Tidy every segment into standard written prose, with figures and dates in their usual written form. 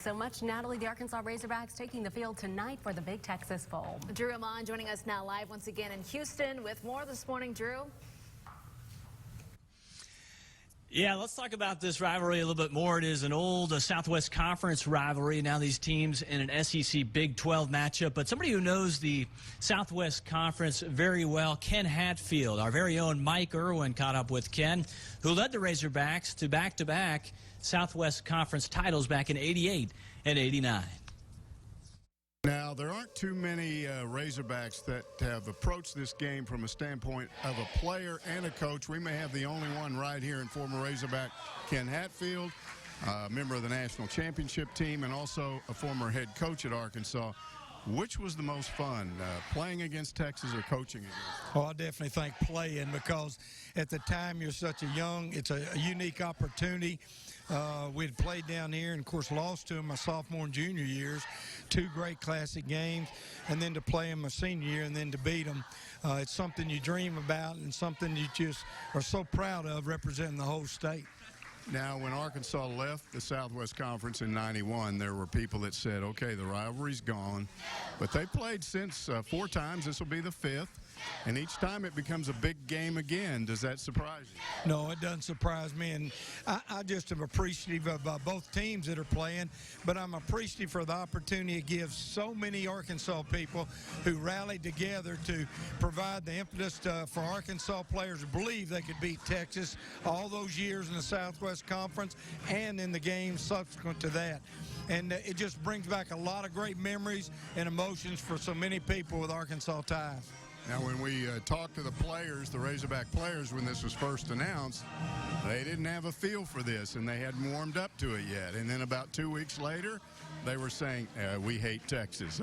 So much, Natalie. The Arkansas Razorbacks taking the field tonight for the Big Texas Bowl. Drew Amman joining us now live once again in Houston with more this morning. Drew. Yeah, let's talk about this rivalry a little bit more. It is an old Southwest Conference rivalry. Now these teams in an SEC Big 12 matchup. But somebody who knows the Southwest Conference very well, Ken Hatfield, our very own Mike Irwin, caught up with Ken, who led the Razorbacks to back-to-back Southwest Conference titles back in '88 and '89. Now, there aren't too many Razorbacks that have approached this game from a standpoint of a player and a coach. We may have the only one right here in former Razorback Ken Hatfield, a member of the national championship team, and also a former head coach at Arkansas. Which was the most fun, playing against Texas or coaching against them? Oh, I definitely think playing, because at the time you're such a young, it's a unique opportunity. We'd played down here and, of course, lost to them my sophomore and junior years. 2 great classic games, and then to play them my senior year and then to beat them. It's something you dream about and something you just are so proud of, representing the whole state. Now, when Arkansas left the Southwest Conference in '91, there were people that said, okay, the rivalry's gone. But they played since 4 times. This will be the 5th. And each time it becomes a big game again. Does that surprise you? No, it doesn't surprise me. And I just am appreciative of both teams that are playing. But I'm appreciative for the opportunity it gives so many Arkansas people who rallied together to provide the impetus for Arkansas players to believe they could beat Texas all those years in the Southwest Conference and in the games subsequent to that. And it just brings back a lot of great memories and emotions for so many people with Arkansas ties. Now, when we talked to the players, the Razorback players, when this was first announced, they didn't have a feel for this, and they hadn't warmed up to it yet. And then about 2 weeks later, they were saying, we hate Texas.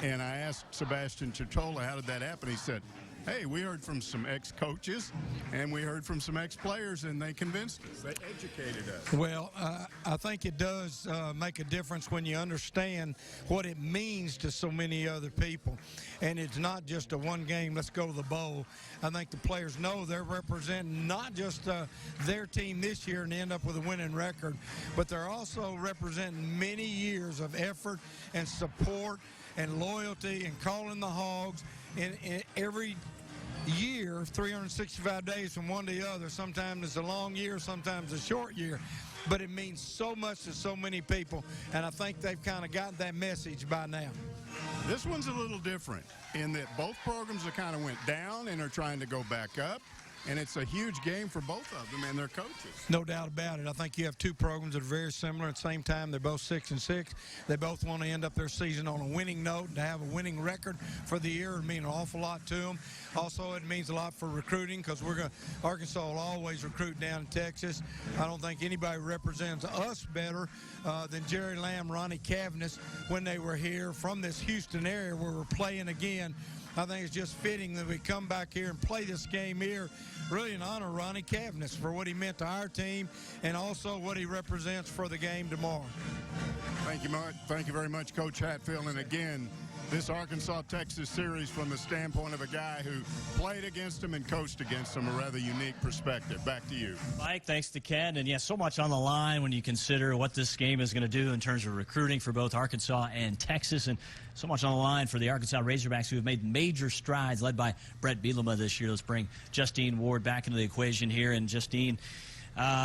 And I asked Sebastian Chitola, how did that happen? He said, hey, we heard from some ex-coaches, and we heard from some ex-players, and they convinced us. They educated us. Well, I think it does make a difference when you understand what it means to so many other people. And it's not just a one game, let's go to the bowl. I think the players know they're representing not just their team this year and end up with a winning record, but they're also representing many years of effort and support and loyalty and calling the Hogs in every year, 365 days from one to the other. Sometimes it's a long year, sometimes a short year, but it means so much to so many people, and I think they've kind of gotten that message by now. This one's a little different in that both programs have kind of went down and are trying to go back up. And it's a huge game for both of them and their coaches. No doubt about it. I think you have 2 programs that are very similar. At the same time, they're both 6-6. They both want to end up their season on a winning note, and to have a winning record for the year would mean an awful lot to them. Also, it means a lot for recruiting, because Arkansas will always recruit down in Texas. I don't think anybody represents us better than Jerry Lamb, Ronnie Cavness, when they were here from this Houston area where we're playing again. I think it's just fitting that we come back here and play this game here, really in honor of Ronnie Cavness for what he meant to our team and also what he represents for the game tomorrow. Thank you, Mark. Thank you very much, Coach Hatfield. And again, this Arkansas-Texas series from the standpoint of a guy who played against him and coached against him, a rather unique perspective. Back to you. Mike, thanks to Ken. And, yeah, so much on the line when you consider what this game is going to do in terms of recruiting for both Arkansas and Texas, and so much on the line for the Arkansas Razorbacks, who have made major strides, led by Brett Bielema this year. Let's bring Justine Ward back into the equation here. And, Justine,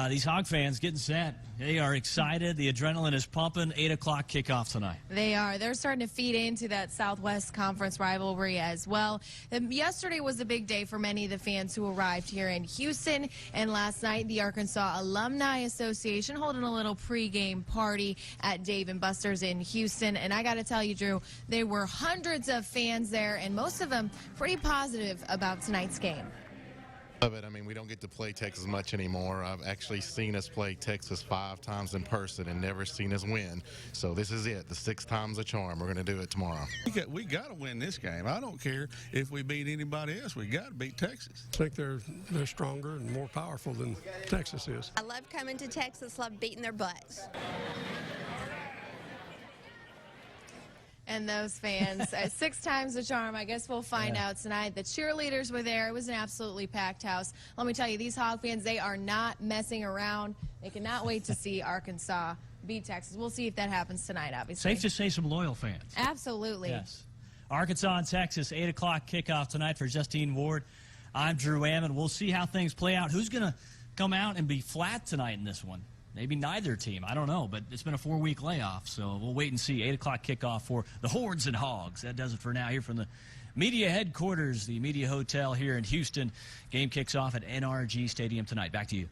these Hog fans getting set. They are excited. The adrenaline is pumping. 8 o'clock kickoff tonight. They are. They're starting to feed into that Southwest Conference rivalry as well. Yesterday was a big day for many of the fans who arrived here in Houston. And last night, the Arkansas Alumni Association holding a little pregame party at Dave & Buster's in Houston. And I got to tell you, Drew, there were hundreds of fans there, and most of them pretty positive about tonight's game. Love it. I mean, we don't get to play Texas much anymore. I've actually seen us play Texas 5 times in person and never seen us win. So this is it. The 6 times a charm. We're going to do it tomorrow. We got to win this game. I don't care if we beat anybody else. We got to beat Texas. I think they're stronger and more powerful than Texas is. I love coming to Texas. Love beating their butts. And those fans, 6 times the charm. I guess we'll find out tonight. The cheerleaders were there. It was an absolutely packed house. Let me tell you, these Hog fans, they are not messing around. They cannot wait to see Arkansas beat Texas. We'll see if that happens tonight, obviously. Safe to say some loyal fans. Absolutely. Yes. Arkansas and Texas, 8 o'clock kickoff tonight for Justine Ward. I'm Drew Ammon. We'll see how things play out. Who's going to come out and be flat tonight in this one? Maybe neither team. I don't know, but it's been a 4-week layoff, so we'll wait and see. 8 o'clock kickoff for the Hordes and Hogs. That does it for now here from the media headquarters, the Media Hotel here in Houston. Game kicks off at NRG Stadium tonight. Back to you.